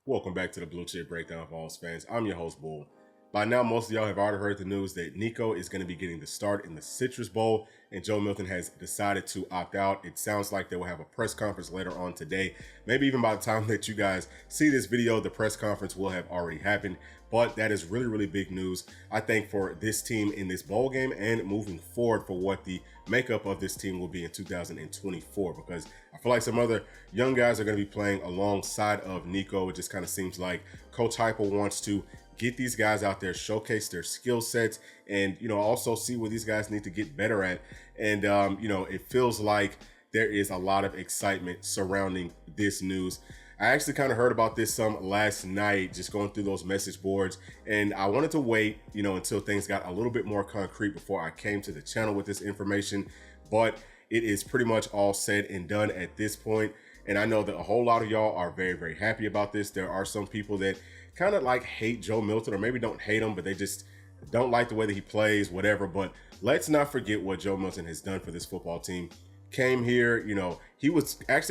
Welcome back to the Bluechip Breakdown, Vols fans. I'm your host, Bull. By now, most of y'all have already heard the news that Nico is going to be getting the start in the Citrus Bowl, and Joe Milton has decided to opt out. It sounds like they will have a press conference later on today. Maybe even by the time that you guys see this video, the press conference will have already happened. But that is really, really big news, I think, for this team in this bowl game and moving forward for what the makeup of this team will be in 2024, because I feel like some other young guys are going to be playing alongside of Nico. It just kind of seems like Coach Heupel wants to get these guys out there, showcase their skill sets, and, also see what these guys need to get better at. And, it feels like there is a lot of excitement surrounding this news. I actually kind of heard about this some last night, just going through those message boards, and I wanted to wait, until things got a little bit more concrete before I came to the channel with this information. But it is pretty much all said and done at this point. And I know that a whole lot of y'all are very, very happy about this. There are some people that kind of like hate Joe Milton, or maybe don't hate him, but they just don't like the way that he plays, whatever. But let's not forget what Joe Milton has done for this football team. Came here, he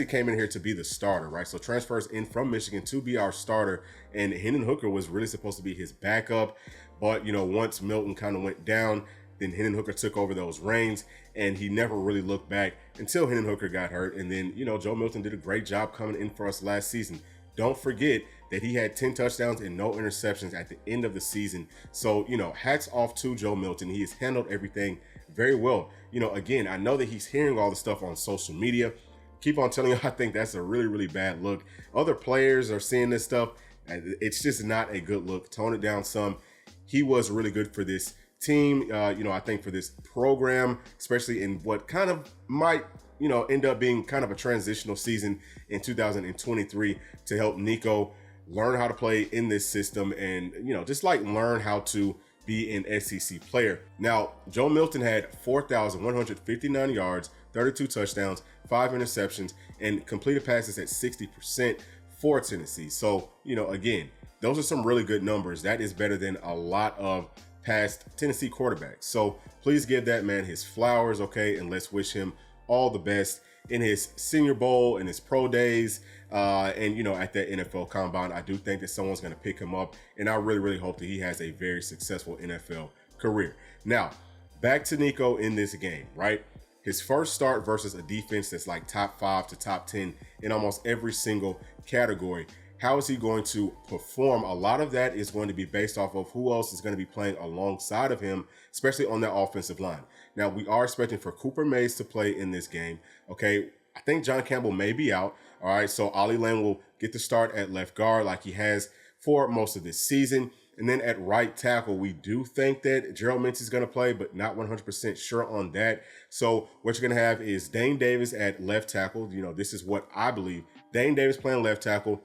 came in here to be the starter, right? So transfers in from Michigan to be our starter, and Hendon Hooker was really supposed to be his backup. But, once Milton kind of went down, then Hendon Hooker took over those reins, and he never really looked back until Hendon Hooker got hurt. And then, Joe Milton did a great job coming in for us last season. Don't forget that he had 10 touchdowns and no interceptions at the end of the season. So, hats off to Joe Milton. He has handled everything very well. Again, I know that he's hearing all the stuff on social media. Keep on telling you, I think that's a really, really bad look. Other players are seeing this stuff, and it's just not a good look. Tone it down some. He was really good for this team, I think for this program, especially in what kind of might, end up being kind of a transitional season in 2023 to help Nico learn how to play in this system and, just like learn how to be an SEC player. Now, Joe Milton had 4,159 yards, 32 touchdowns, 5 interceptions, and completed passes at 60% for Tennessee. So, again, those are some really good numbers. That is better than a lot of past Tennessee quarterbacks. So please give that man his flowers, okay? And let's wish him all the best in his Senior Bowl and his pro days, and at that NFL Combine. I do think that someone's going to pick him up, and I really, really hope that he has a very successful NFL career. Now, back to Nico in this game, right? His first start versus a defense that's like top 5 to top 10 in almost every single category. How is he going to perform? A lot of that is going to be based off of who else is going to be playing alongside of him, especially on that offensive line. Now, we are expecting for Cooper Mays to play in this game, okay? I think John Campbell may be out, all right? So Ollie Lane will get the start at left guard like he has for most of this season. And then at right tackle, we do think that Gerald Mincey is going to play, but not 100% sure on that. So what you're going to have is Dane Davis at left tackle. This is what I believe. Dane Davis playing left tackle,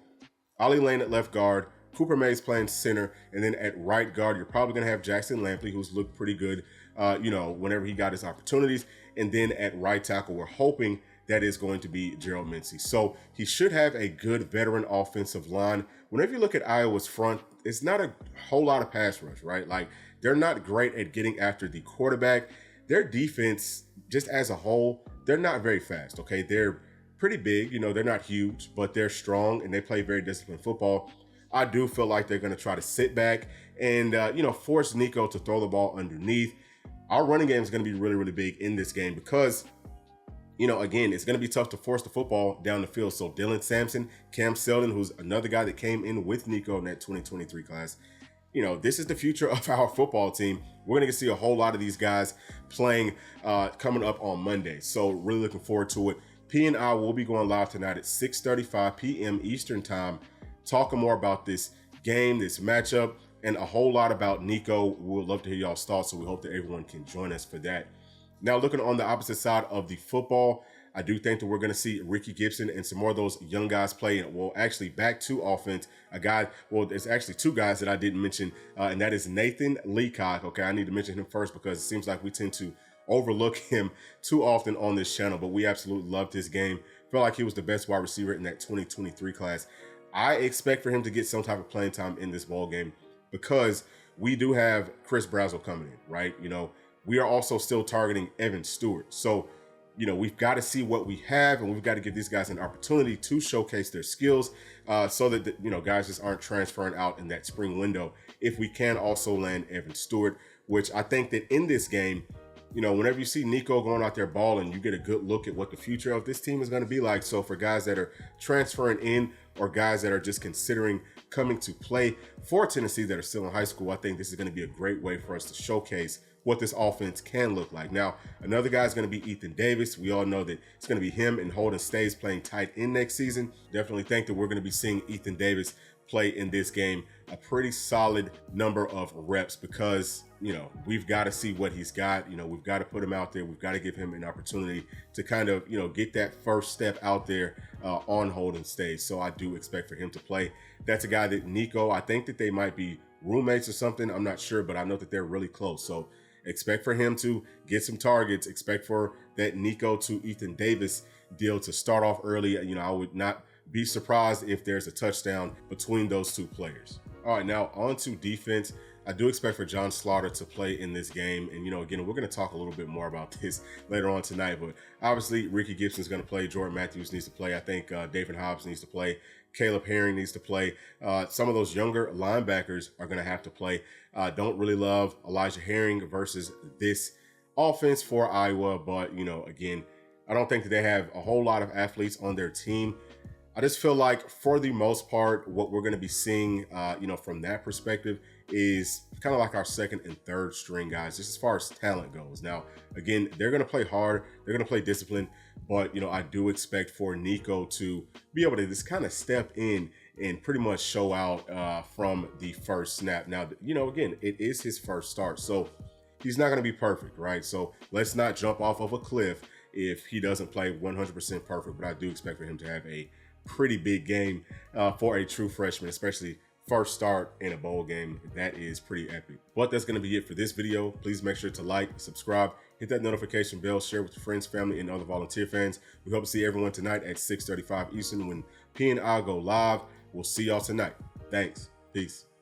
Ollie Lane at left guard, Cooper Mays playing center, and then at right guard, you're probably going to have Jackson Lampley, who's looked pretty good, whenever he got his opportunities. And then at right tackle, we're hoping that is going to be Gerald Mincey. So he should have a good veteran offensive line. Whenever you look at Iowa's front, it's not a whole lot of pass rush, right? Like, they're not great at getting after the quarterback. Their defense, just as a whole, they're not very fast, okay? They're pretty big, they're not huge, but they're strong and they play very disciplined football. I do feel like they're going to try to sit back and, force Nico to throw the ball underneath. Our running game is going to be really, really big in this game because, again, it's going to be tough to force the football down the field. So Dylan Sampson, Cam Seldon, who's another guy that came in with Nico in that 2023 class, this is the future of our football team. We're going to see a whole lot of these guys playing coming up on Monday. So really looking forward to it. P and I will be going live tonight at 6:35 p.m. Eastern time, talking more about this game, this matchup, and a whole lot about Nico. We would love to hear y'all's thoughts, so we hope that everyone can join us for that. Now, looking on the opposite side of the football, I do think that we're going to see Ricky Gibson and some more of those young guys play. Well, actually, back to offense, there's actually two guys that I didn't mention, and that is Nathan Leacock. Okay, I need to mention him first because it seems like we tend to overlook him too often on this channel, but we absolutely loved his game. Felt like he was the best wide receiver in that 2023 class. I expect for him to get some type of playing time in this ball game because we do have Chris Brazzell coming in, right? We are also still targeting Evan Stewart. So we've got to see what we have, and we've got to give these guys an opportunity to showcase their skills so that, guys just aren't transferring out in that spring window. If we can also land Evan Stewart, which I think that in this game, whenever you see Nico going out there balling, you get a good look at what the future of this team is going to be like. So for guys that are transferring in or guys that are just considering coming to play for Tennessee that are still in high school, I think this is going to be a great way for us to showcase what this offense can look like. Now, another guy is going to be Ethan Davis. We all know that it's going to be him and Holden Stays playing tight end next season. Definitely think that we're going to be seeing Ethan Davis play in this game a pretty solid number of reps because, we've got to see what he's got. We've got to put him out there. We've got to give him an opportunity to kind of, get that first step out there on Holden Stays. So I do expect for him to play. That's a guy that Nico, I think that they might be roommates or something. I'm not sure, but I know that they're really close. So expect for him to get some targets. Expect for that Nico to Ethan Davis deal to start off early. I would not be surprised if there's a touchdown between those two players. All right, now on to defense. I do expect for John Slaughter to play in this game. And, again, we're going to talk a little bit more about this later on tonight. But obviously, Ricky Gibson's going to play. Jordan Matthews needs to play. I think David Hobbs needs to play. Caleb Herring needs to play. Some of those younger linebackers are going to have to play. Don't really love Elijah Herring versus this offense for Iowa. But, again, I don't think that they have a whole lot of athletes on their team. I just feel like for the most part, what we're going to be seeing, from that perspective is kind of like our second and third string guys, just as far as talent goes. Now, again, they're going to play hard. They're going to play disciplined. But, I do expect for Nico to be able to just kind of step in and pretty much show out from the first snap. Now, again, it is his first start. So he's not going to be perfect, right? So let's not jump off of a cliff if he doesn't play 100% perfect. But I do expect for him to have a pretty big game for a true freshman, especially first start in a bowl game. That is pretty epic. But that's going to be it for this video. Please make sure to like, subscribe, hit that notification bell, share with your friends, family, and other volunteer fans. We hope to see everyone tonight at 6:35 Eastern when P and I go live. We'll see y'all tonight. Thanks. Peace.